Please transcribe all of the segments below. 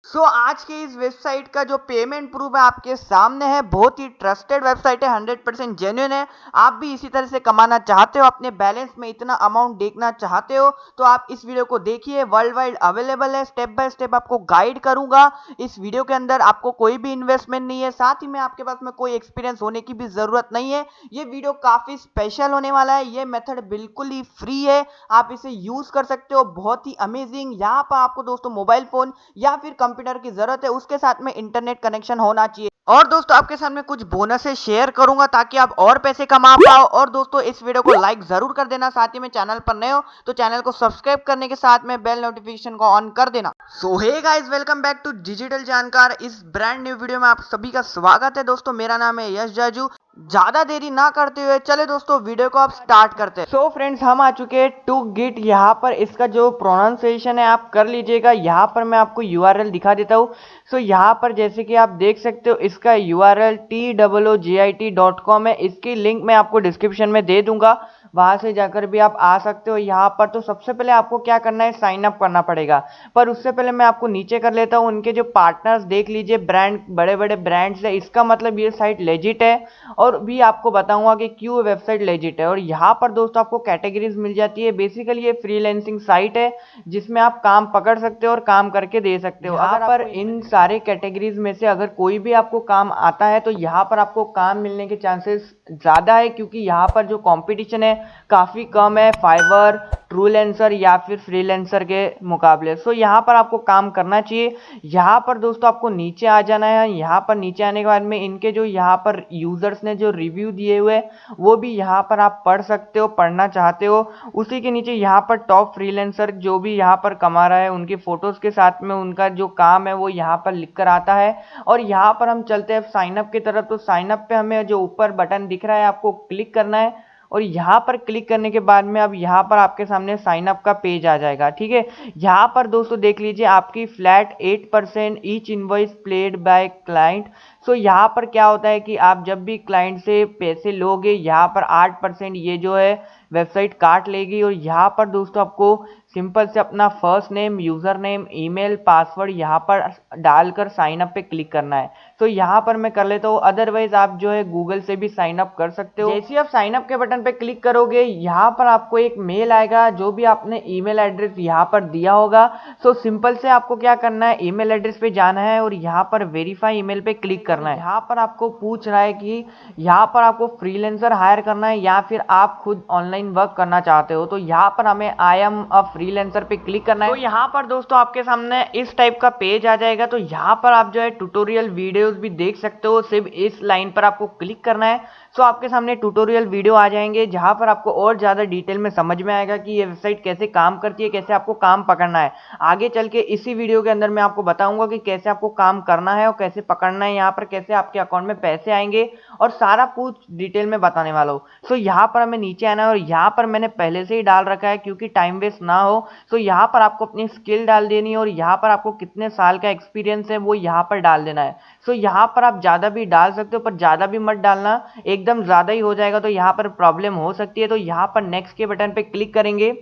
आज के इस वेबसाइट का जो पेमेंट प्रूफ है आपके सामने है। बहुत ही ट्रस्टेड वेबसाइट है, 100% जेन्युइन है। आप भी इसी तरह से कमाना चाहते हो, अपने बैलेंस में इतना अमाउंट देखना चाहते हो, तो आप इस वीडियो को देखिए। वर्ल्ड वाइड अवेलेबल है, स्टेप बाय स्टेप आपको गाइड करूंगा। इस वीडियो के अंदर आपको कोई भी इन्वेस्टमेंट नहीं है, साथ ही में आपके पास में कोई एक्सपीरियंस होने की भी जरूरत नहीं है। ये वीडियो काफी स्पेशल होने वाला है। ये मेथड बिल्कुल ही फ्री है, आप इसे यूज कर सकते हो। बहुत ही अमेजिंग। यहाँ पर आपको दोस्तों मोबाइल फोन या फिर कंप्यूटर की जरूरत है, उसके साथ में इंटरनेट कनेक्शन होना चाहिए। और दोस्तों आपके सामने कुछ बोनस से शेयर करूंगा ताकि आप और पैसे कमा पाओ। और दोस्तों इस वीडियो को लाइक जरूर कर देना, साथ ही में चैनल पर नए हो तो चैनल को सब्सक्राइब करने के साथ में बेल नोटिफिकेशन को ऑन कर देना। So hey guys, welcome back to digital Jaankar. इस ब्रांड न्यू वीडियो में आप सभी का स्वागत है। दोस्तों मेरा नाम है यश जाजू। ज्यादा देरी ना करते हुए चले दोस्तों वीडियो को आप स्टार्ट करते हैं। सो फ्रेंड्स, हम आ चुके हैं टू गिट। यहाँ पर इसका जो प्रोनाउंसिएशन है आप कर लीजिएगा। यहाँ पर मैं आपको यूआरएल दिखा देता हूँ। यहाँ पर जैसे कि आप देख सकते हो, इसका यूआरएल toogit.com है। इसकी लिंक मैं आपको डिस्क्रिप्शन में दे दूंगा, वहां से जाकर भी आप आ सकते हो। यहाँ पर तो सबसे पहले आपको क्या करना है, साइन अप करना पड़ेगा। पर उससे पहले मैं आपको नीचे कर लेता हूँ। उनके जो पार्टनर्स देख लीजिए, ब्रांड बड़े बड़े ब्रांड्स है। इसका मतलब ये साइट लेजिट है। और भी आपको बताऊंगा कि क्यों वेबसाइट लेजिट है। और यहाँ पर दोस्तों आपको कैटेगरीज मिल जाती है। बेसिकली ये फ्रीलैंसिंग साइट है जिसमें आप काम पकड़ सकते हो और काम करके दे सकते हो। यहाँ पर इन सारे कैटेगरीज में से अगर कोई भी आपको काम आता है तो यहाँ पर आपको काम मिलने के चांसेस ज़्यादा है, क्योंकि यहाँ पर जो कंपटीशन है काफ़ी कम है फाइवर, ट्रूलेंसर या फिर फ्रीलांसर के मुकाबले। यहाँ पर आपको काम करना चाहिए। यहाँ पर दोस्तों आपको नीचे आ जाना है। यहाँ पर नीचे आने के बाद में इनके जो यहाँ पर यूजर्स ने जो रिव्यू दिए हुए वो भी यहाँ पर आप पढ़ सकते हो, पढ़ना चाहते हो। उसी के नीचे यहाँ पर टॉप फ्रीलांसर जो भी यहाँ पर कमा रहा है उनकी फोटोज के साथ में उनका जो काम है वो यहाँ पर लिख कर आता है। और यहाँ पर हम चलते हैं साइन अप की तरफ। तो साइन अप पे हमें जो ऊपर बटन दिख रहा है आपको क्लिक करना है। और यहाँ पर क्लिक करने के बाद में अब यहाँ पर आपके सामने साइन अप का पेज आ जाएगा। ठीक है, यहाँ पर दोस्तों देख लीजिए, आपकी flat 8% each invoice played by client. यहाँ पर क्या होता है कि आप जब भी क्लाइंट से पैसे लोगे, यहाँ पर 8% ये जो है वेबसाइट काट लेगी। और यहाँ पर दोस्तों आपको सिंपल से अपना first name, user name, email, password यहाँ पर डालकर साइन अप पे क्लिक करना है। यहाँ पर मैं कर लेता हूँ। अदरवाइज आप जो है गूगल से भी साइन अप कर सकते हो। जैसे ही आप साइन अप के बटन पे क्लिक करोगे, यहाँ पर आपको एक मेल आएगा जो भी आपने ईमेल एड्रेस यहाँ पर दिया होगा। सिंपल से आपको क्या करना है, ईमेल एड्रेस पे जाना है और यहाँ पर वेरीफाई ईमेल पे क्लिक करना है। यहाँ पर आपको पूछ रहा है कि यहाँ पर आपको फ्रीलांसर हायर करना है या फिर आप खुद ऑनलाइन वर्क करना चाहते हो। तो यहाँ पर हमें आई एम अ फ्रीलांसर पे क्लिक करना है। तो यहाँ पर दोस्तों आपके सामने इस टाइप का पेज आ जाएगा। तो यहाँ पर आप जो है ट्यूटोरियल वीडियोस भी देख सकते हो। सिर्फ इस लाइन पर आपको क्लिक करना है। आपके सामने ट्यूटोरियल वीडियो आ जाएंगे जहां पर आपको और ज्यादा डिटेल में समझ में आएगा कि ये वेबसाइट कैसे काम करती है, कैसे आपको काम पकड़ना है। आगे चल के इसी वीडियो के अंदर मैं आपको बताऊंगा कि कैसे आपको काम करना है और कैसे पकड़ना है, यहाँ पर कैसे आपके अकाउंट में पैसे आएंगे और सारा कुछ डिटेल में बताने वाला हूँ। यहाँ पर हमें नीचे आना है और यहाँ पर मैंने पहले से ही डाल रखा है क्योंकि टाइम वेस्ट ना हो। यहाँ पर आपको अपनी स्किल डाल देनी है और यहाँ पर आपको कितने साल का एक्सपीरियंस है वो यहाँ पर डाल देना है। यहाँ पर आप ज्यादा भी डाल सकते हो पर ज्यादा भी मत डालना, एकदम ज्यादा ही हो जाएगा तो यहाँ पर प्रॉब्लम हो सकती है। तो यहाँ पर नेक्स्ट के बटन पे क्लिक करेंगे।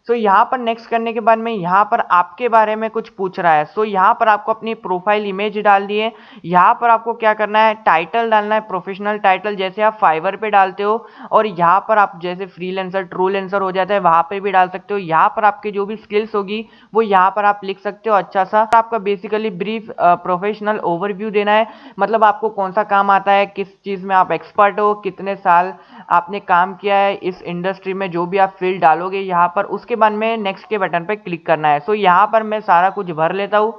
यहाँ पर नेक्स्ट करने के बाद में यहाँ पर आपके बारे में कुछ पूछ रहा है। यहाँ पर आपको अपनी प्रोफाइल इमेज डाल दिए। यहाँ पर आपको क्या करना है, टाइटल डालना है, प्रोफेशनल टाइटल जैसे आप फाइवर पे डालते हो। और यहाँ पर आप जैसे फ्रीलांसर, ट्रूलेंसर हो जाता है वहां पे भी डाल सकते हो। यहाँ पर आपके जो भी स्किल्स होगी वो यहाँ पर आप लिख सकते हो। अच्छा सा आपका बेसिकली ब्रीफ प्रोफेशनल ओवरव्यू देना है, मतलब आपको कौन सा काम आता है, किस चीज में आप एक्सपर्ट हो, कितने साल आपने काम किया है इस इंडस्ट्री में, जो भी आप फील्ड डालोगे यहाँ पर। उसके बाद में नेक्स्ट के बटन पर क्लिक करना है। यहाँ पर मैं सारा कुछ भर लेता हूँ।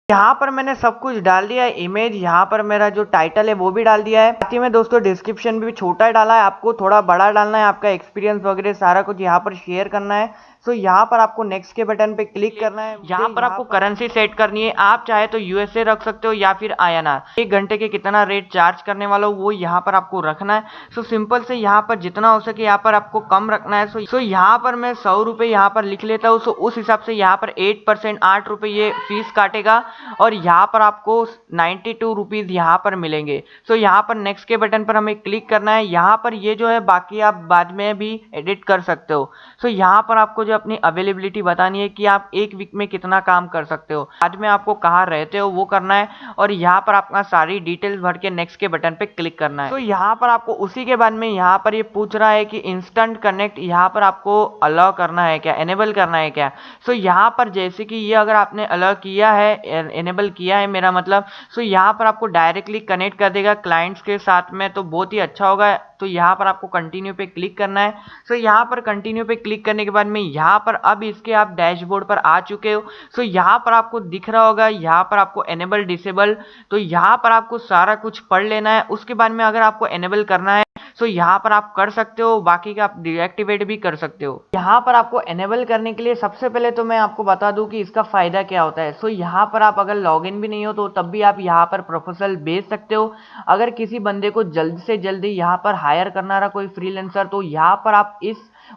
यहाँ पर मैंने सब कुछ डाल दिया है, इमेज, यहाँ पर मेरा जो टाइटल है वो भी डाल दिया है। साथ ही में दोस्तों डिस्क्रिप्शन भी छोटा डाला है, आपको थोड़ा बड़ा डालना है, आपका एक्सपीरियंस वगैरह सारा कुछ यहाँ पर शेयर करना है। यहाँ पर आपको नेक्स्ट के बटन पे क्लिक करना है। यहाँ पर आपको करेंसी सेट करनी है, आप चाहे तो यूएसए रख सकते हो या फिर आईएनआर। 1 घंटे के कितना रेट चार्ज करने वाला हो वो यहाँ पर आपको रखना है। सिंपल से यहाँ पर जितना हो सके यहाँ पर आपको कम रखना है। यहाँ पर मैं 100 रुपये यहाँ पर लिख लेता हूँ। उस हिसाब से यहाँ पर 8%, 8 रुपये ये फीस काटेगा और यहाँ पर आपको 92 रुपीज यहाँ पर मिलेंगे। यहाँ पर नेक्स्ट के बटन पर हमें क्लिक करना है। यहाँ पर ये जो है बाकी आप बाद में भी एडिट कर सकते हो। यहाँ पर आपको जो अपनी अवेलेबिलिटी बतानी है कि आप एक वीक में कितना काम कर सकते हो, बाद में आपको कहाँ रहते हो वो करना है, और यहाँ पर आपका सारी डिटेल्स भर के नेक्स्ट के बटन पे क्लिक करना है। तो यहाँ पर आपको उसी के बाद में यहाँ पर ये पूछ रहा है कि इंस्टेंट कनेक्ट यहाँ पर आपको अलाउ करना है क्या, एनेबल करना है क्या। सो यहाँ पर जैसे कि ये अगर आपने अलाउ किया है, एनेबल किया है मेरा मतलब, सो यहाँ पर आपको डायरेक्टली कनेक्ट कर देगा क्लाइंट्स के साथ में, तो बहुत ही अच्छा होगा। तो यहाँ पर आपको कंटिन्यू पे क्लिक करना है। सो यहाँ पर कंटिन्यू पे क्लिक करने के बाद में यहाँ पर अब इसके आप डैशबोर्ड पर आ चुके हो। सो यहाँ पर आपको दिख रहा होगा, यहाँ पर आपको एनेबल डिसेबल, तो यहाँ पर आपको सारा कुछ पढ़ लेना है। उसके बाद में अगर आपको एनेबल करना है सो यहाँ पर आप कर सकते हो, बाकी का आप डीएक्टिवेट भी कर सकते हो। यहाँ पर आपको एनेबल करने के लिए सबसे पहले तो मैं आपको बता दूं कि इसका फायदा क्या होता है। सो यहाँ पर आप अगर लॉगिन भी नहीं हो तो तब भी आप यहाँ पर प्रपोजल भेज सकते हो। अगर किसी बंदे को जल्द से जल्दी यहाँ पर हायर करना रहा कोई फ्रीलांसर, तो यहाँ पर आप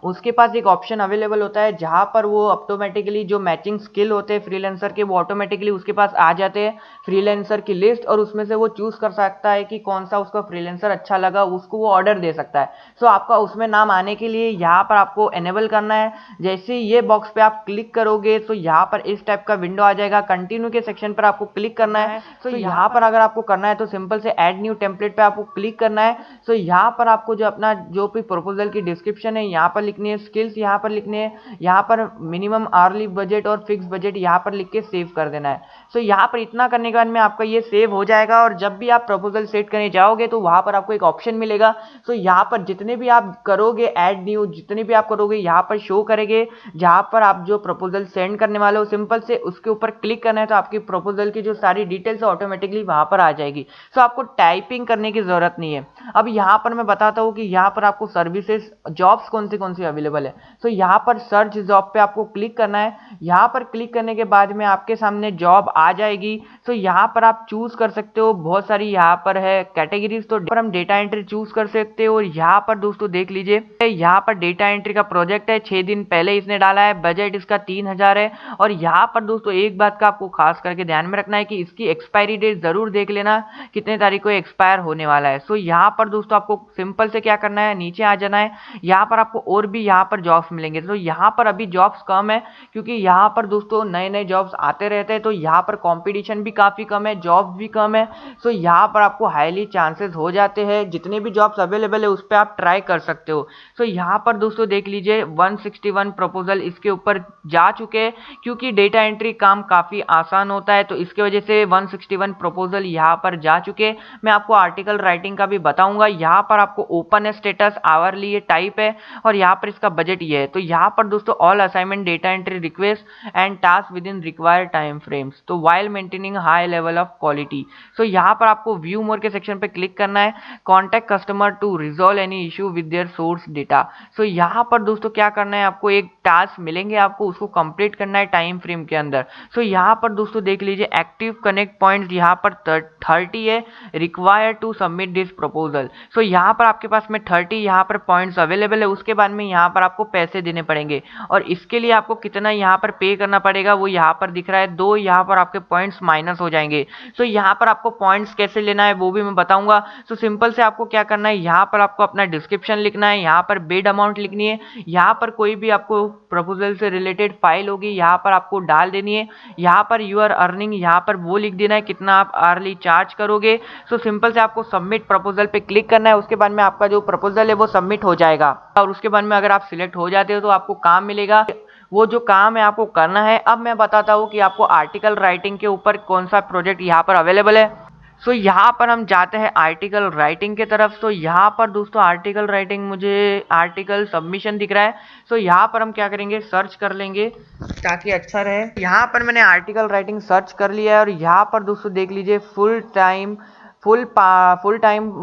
उसके पास एक ऑप्शन अवेलेबल होता है जहां पर वो ऑटोमेटिकली जो मैचिंग स्किल होते हैं फ्रीलांसर के, वो ऑटोमेटिकली उसके पास आ जाते हैं फ्रीलांसर की लिस्ट, और उसमें से वो चूज कर सकता है कि कौन सा उसको फ्रीलांसर अच्छा लगा, उसको वो ऑर्डर दे सकता है। सो आपका उसमें नाम आने के लिए यहाँ पर आपको एनेबल करना है। जैसे ये बॉक्स पे आप क्लिक करोगे तो यहाँ पर इस टाइप का विंडो आ जाएगा। कंटिन्यू के सेक्शन पर आपको क्लिक करना है। तो यहाँ पर अगर आपको करना है तो सिंपल से ऐड न्यू टेम्पलेट पे आपको क्लिक करना है। तो यहाँ पर आपको जो अपना जो भी प्रपोजल की डिस्क्रिप्शन है यहाँ पर लिखनी है, स्किल्स यहाँ पर लिखने हैं, यहाँ पर मिनिमम आवर्ली बजट और फिक्स बजट यहाँ पर लिख के सेव कर देना है। सो यहाँ पर इतना करने के बाद में आपका ये सेव हो जाएगा, और जब भी आप प्रपोजल सेट करने जाओगे तो वहां पर आपको एक ऑप्शन मिलेगा। सो यहाँ पर जितने भी आप करोगे ऐड न्यू, जितने भी आप करोगे यहाँ पर शो करेंगे। जहां पर आप जो प्रपोजल सेंड करने वाले हो सिंपल से उसके ऊपर क्लिक करना है, तो आपकी प्रपोजल की जो सारी डिटेल्स ऑटोमेटिकली वहां पर आ जाएगी। सो आपको टाइपिंग करने की जरूरत नहीं है। अब यहाँ पर मैं बताता हूँ कि यहाँ पर आपको सर्विसेज जॉब्स कौन सी अवेलेबल है। तो यहाँ पर सर्च जॉब पे आपको क्लिक करना है। यहाँ पर क्लिक करने के बाद में आपके सामने जॉब आ जाएगी। तो यहाँ पर आप चूज कर सकते हो, बहुत सारी यहाँ पर है कैटेगरीज। तो पर हम डेटा एंट्री चूज कर सकते हो। और यहाँ पर दोस्तों देख लीजिए, यहाँ पर डेटा एंट्री का प्रोजेक्ट है, 6 दिन पहले इसने डाला है, बजट इसका 3000 है। और यहाँ पर दोस्तों एक बात का आपको खास करके ध्यान में रखना है कि इसकी एक्सपायरी डेट जरूर देख लेना, कितने तारीख को एक्सपायर होने वाला है। सो यहाँ पर दोस्तों आपको सिंपल से क्या करना है, नीचे आ जाना है। यहाँ पर आपको और भी यहाँ पर जॉब्स मिलेंगे। तो यहाँ पर अभी जॉब्स कम है, क्योंकि यहाँ पर दोस्तों नए नए जॉब्स आते रहते हैं, तो यहाँ पर कंपटीशन भी काफी कम है, जॉब्स भी कम है। सो यहाँ पर आपको हाईली चांसेस हो जाते हैं, जितने भी जॉब्स अवेलेबल है उस पर आप ट्राई कर सकते हो। सो यहाँ पर दोस्तों देख लीजिए 161 प्रपोजल इसके ऊपर जा चुके हैं, क्योंकि डेटा एंट्री काम काफी आसान होता है, तो इसकी वजह से 161 प्रपोजल यहाँ पर जा चुके। मैं आपको आर्टिकल राइटिंग का भी बताऊंगा। यहाँ पर आपको ओपन है स्टेटस, आवरली ये टाइप है, और यहाँ पर इसका बजट ये है। तो यहाँ पर दोस्तों all assignment data entry request and task within required time frames, तो while maintaining high level of quality. So यहाँ पर आपको व्यू मोर के सेक्शन पे क्लिक करना है, contact customer to resolve any issue with their source data. So यहाँ पर दोस्तों क्या करना है, आपको एक टास्क मिलेंगे, आपको उसको कंप्लीट करना है टाइम फ्रेम के अंदर। सो यहाँ पर दोस्तों देख लीजिए एक्टिव कनेक्ट पॉइंट्स यहाँ पर 30 है, required to submit this proposal. So यहाँ पर आपके पास में 30 यहाँ पर पॉइंट्स अवेलेबल है। उसके बाद में यहाँ पर आपको पैसे देने पड़ेंगे, और इसके लिए आपको कितना यहाँ पर पे करना पड़ेगा वो यहाँ पर दिख रहा है, 2 यहाँ पर आपके पॉइंट्स माइनस हो जाएंगे। सो यहाँ पर आपको पॉइंट्स कैसे लेना है वो भी मैं बताऊंगा। सो सिंपल से आपको क्या करना है, यहाँ पर आपको अपना डिस्क्रिप्शन लिखना है, यहाँ पर बिड अमाउंट लिखनी है, यहाँ पर कोई भी आपको प्रपोजल से रिलेटेड फाइल होगी यहाँ पर आपको डाल देनी है। यहाँ पर यू आर अर्निंग यहाँ पर वो लिख देना है, कितना आप अर्ली चार्ज करोगे। सो सिंपल से आपको सबमिट प्रपोजल पे क्लिक करना है। उसके बाद में आपका जो प्रपोजल है वो सबमिट हो जाएगा, और उसके बाद में अगर आप सिलेक्ट हो जाते हो तो आपको काम मिलेगा। वो जो काम है आपको करना है। अब मैं बताता हूँ कि आपको आर्टिकल राइटिंग के ऊपर कौन सा प्रोजेक्ट यहाँ पर अवेलेबल है। सो यहाँ पर हम जाते हैं आर्टिकल राइटिंग के तरफ। तो यहाँ पर दोस्तों आर्टिकल राइटिंग, मुझे आर्टिकल सबमिशन दिख रहा है। सो यहाँ पर हम क्या करेंगे, सर्च कर लेंगे ताकि अच्छा रहे। यहाँ पर मैंने आर्टिकल राइटिंग सर्च कर लिया है, और यहाँ पर दोस्तों देख लीजिए full time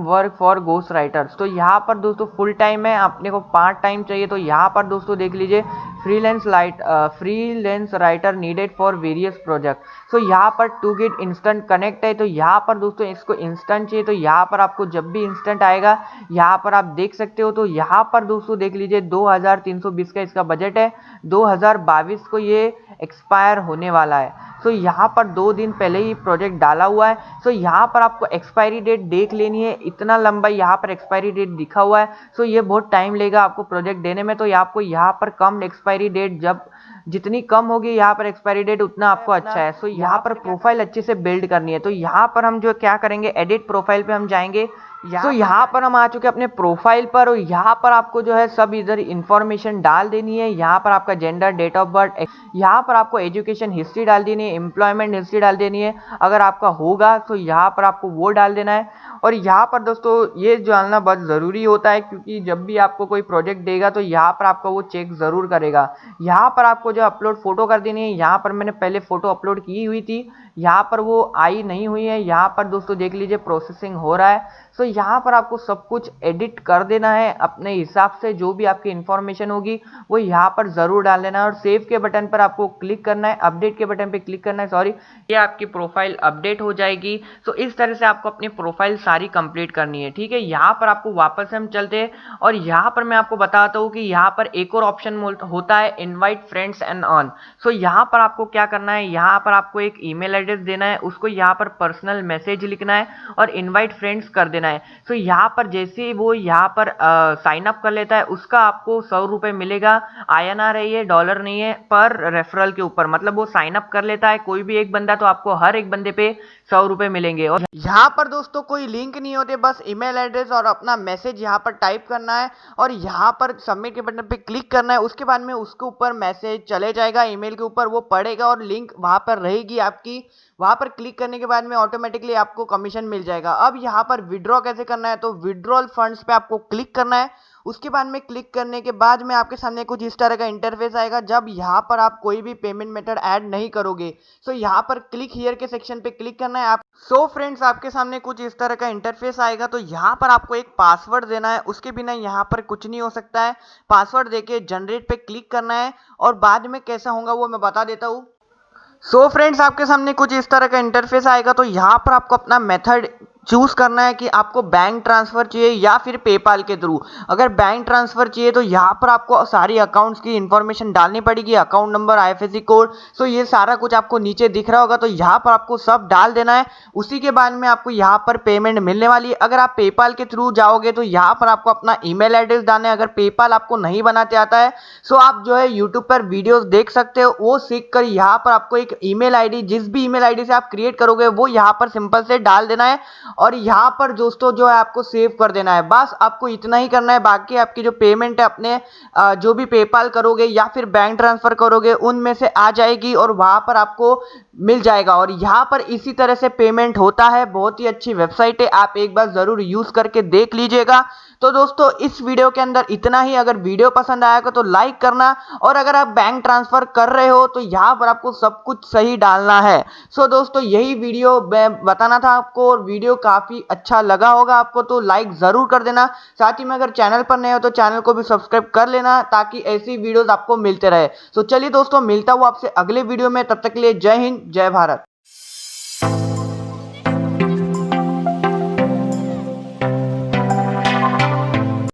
work for ghost writers. तो यहाँ पर दोस्तों फुल टाइम है, अपने को पार्ट टाइम चाहिए। तो यहाँ पर दोस्तों देख लीजिए freelance writer needed for various project. So यहाँ पर टूगिट इंस्टेंट कनेक्ट है। तो यहाँ पर दोस्तों इसको इंस्टेंट चाहिए, तो यहाँ पर आपको जब भी इंस्टेंट आएगा यहाँ पर आप देख सकते हो। तो यहाँ पर दोस्तों देख लीजिए 2320 का इसका बजट है, 2022 को ये एक्सपायर होने वाला है। सो यहाँ पर 2 दिन पहले ही प्रोजेक्ट डाला हुआ है। सो यहाँ पर आपको एक्सपायरी डेट देख लेनी है, इतना लंबा यहाँ पर एक्सपायरी डेट दिखा हुआ है। सो ये बहुत टाइम लेगा आपको प्रोजेक्ट देने में, तो आपको यहाँ पर कम एक्सपायरी एक्सपायरी डेट जब जितनी कम होगी यहाँ पर एक्सपायरी डेट उतना आपको अच्छा है। सो यहाँ पर प्रोफाइल अच्छे से बिल्ड करनी है। तो यहाँ पर हम जो क्या करेंगे, एडिट प्रोफाइल पे हम जाएंगे। सो यहाँ पर हम आ चुके हैं अपने प्रोफाइल पर, और यहाँ पर आपको जो है सब इधर इंफॉर्मेशन डाल देनी है। यहाँ पर आपका जेंडर, डेट ऑफ बर्थ, यहाँ पर आपको एजुकेशन हिस्ट्री डाल देनी है, एम्प्लॉयमेंट हिस्ट्री डाल देनी है अगर आपका होगा तो यहाँ पर आपको वो डाल देना है। और यहाँ पर दोस्तों ये जानना बहुत ज़रूरी होता है, क्योंकि जब भी आपको कोई प्रोजेक्ट देगा तो यहाँ पर आपका वो चेक ज़रूर करेगा। यहाँ पर आपको जो अपलोड फोटो कर देनी है, यहाँ पर मैंने पहले फ़ोटो अपलोड की हुई थी, यहाँ पर वो आई नहीं हुई है। यहाँ पर दोस्तों देख लीजिए प्रोसेसिंग हो रहा है। सो यहाँ पर आपको सब कुछ एडिट कर देना है अपने हिसाब से, जो भी आपकी इन्फॉर्मेशन होगी वो यहाँ पर ज़रूर डाल देना है। और सेव के बटन पर आपको क्लिक करना है, अपडेट के बटन पे क्लिक करना है, सॉरी, ये आपकी प्रोफाइल अपडेट हो जाएगी। तो इस तरह से आपको अपनी प्रोफाइल सारी कंप्लीट करनी है, ठीक है। यहाँ पर आपको वापस हम चलते हैं और यहाँ पर मैं आपको बताता हूँ कि यहाँ पर एक और ऑप्शन होता है, इनवाइट फ्रेंड्स एंड अर्न। सो यहाँ पर आपको क्या करना है, यहाँ पर आपको एक ईमेल एड्रेस देना है, उसको यहाँ पर पर्सनल मैसेज लिखना है और इनवाइट फ्रेंड्स कर देना है। सो यहाँ पर जैसे ही वो यहाँ पर साइन अप कर लेता है, उसका आपको 100 रुपये मिलेगा। INR है ये, डॉलर नहीं है, पर रेफरल के ऊपर, मतलब वो साइन अप कर लेता है कोई भी एक बंदा तो आपको हर एक बंदे पे 100 रुपये मिलेंगे। और यहाँ पर दोस्तों कोई लिंक नहीं होते, बस ईमेल एड्रेस और अपना मैसेज यहाँ पर टाइप करना है और यहाँ पर सबमिट के बटन पे क्लिक करना है। उसके बाद में उसके ऊपर मैसेज चले जाएगा, ईमेल के ऊपर वो पड़ेगा और लिंक वहाँ पर रहेगी आपकी। वहाँ पर क्लिक करने के बाद में ऑटोमेटिकली आपको कमीशन मिल जाएगा। अब यहाँ पर विड्रॉ कैसे करना है, तो विड्रॉल फंड्स पे आपको क्लिक करना है। उसके बाद में क्लिक करने के बाद में आपके सामने कुछ इस तरह का इंटरफेस आएगा, जब यहाँ पर आप कोई भी पेमेंट मेथड ऐड नहीं करोगे। सो यहाँ पर क्लिक हियर के सेक्शन पे क्लिक करना है आप। सो फ्रेंड्स, आपके सामने कुछ इस तरह का इंटरफेस आएगा। तो यहाँ पर आपको एक पासवर्ड देना है, उसके बिना यहाँ पर कुछ नहीं हो सकता है। पासवर्ड देके जनरेट पे क्लिक करना है और बाद में कैसा होगा वो मैं बता देता हूँ। सो फ्रेंड्स, आपके सामने कुछ इस तरह का इंटरफेस आएगा। तो यहाँ पर आपको अपना मेथड चूज करना है कि आपको बैंक ट्रांसफर चाहिए या फिर पेपाल के थ्रू। अगर बैंक ट्रांसफर चाहिए तो यहाँ पर आपको सारी अकाउंट्स की इंफॉर्मेशन डालनी पड़ेगी, अकाउंट नंबर, IFSC कोड। सो ये सारा कुछ आपको नीचे दिख रहा होगा, तो यहाँ पर आपको सब डाल देना है। उसी के बाद में आपको यहाँ पर पेमेंट मिलने वाली है। अगर आप पेपाल के थ्रू जाओगे तो यहाँ पर आपको अपना ईमेल एड्रेस डालना है। अगर पेपाल आपको नहीं बनाते आता है, सो आप जो है यूट्यूब पर वीडियोस देख सकते हो, वो सीख कर यहाँ पर आपको एक ईमेल आईडी, जिस भी ईमेल आईडी से आप क्रिएट करोगे वो यहाँ पर सिंपल से डाल देना है और यहाँ पर दोस्तों जो है आपको सेव कर देना है। बस आपको इतना ही करना है। बाकी आपकी जो पेमेंट है अपने जो भी पेपाल करोगे या फिर बैंक ट्रांसफर करोगे उनमें से आ जाएगी और वहां पर आपको मिल जाएगा। और यहाँ पर इसी तरह से पेमेंट होता है। बहुत ही अच्छी वेबसाइट है, आप एक बार जरूर यूज करके देख लीजिएगा। तो दोस्तों इस वीडियो के अंदर इतना ही। अगर वीडियो पसंद आएगा तो लाइक करना, और अगर आप बैंक ट्रांसफर कर रहे हो तो यहाँ पर आपको सब कुछ सही डालना है। सो दोस्तों यही वीडियो मैं बताना था आपको, और वीडियो काफी अच्छा लगा होगा आपको तो लाइक जरूर कर देना। साथ ही में अगर चैनल पर नए हो तो चैनल को भी सब्सक्राइब कर लेना, ताकि ऐसी वीडियोस आपको मिलते रहे। सो चलिए दोस्तों, मिलता हूँ आपसे अगले वीडियो में। तब तक के लिए जय हिंद, जय भारत।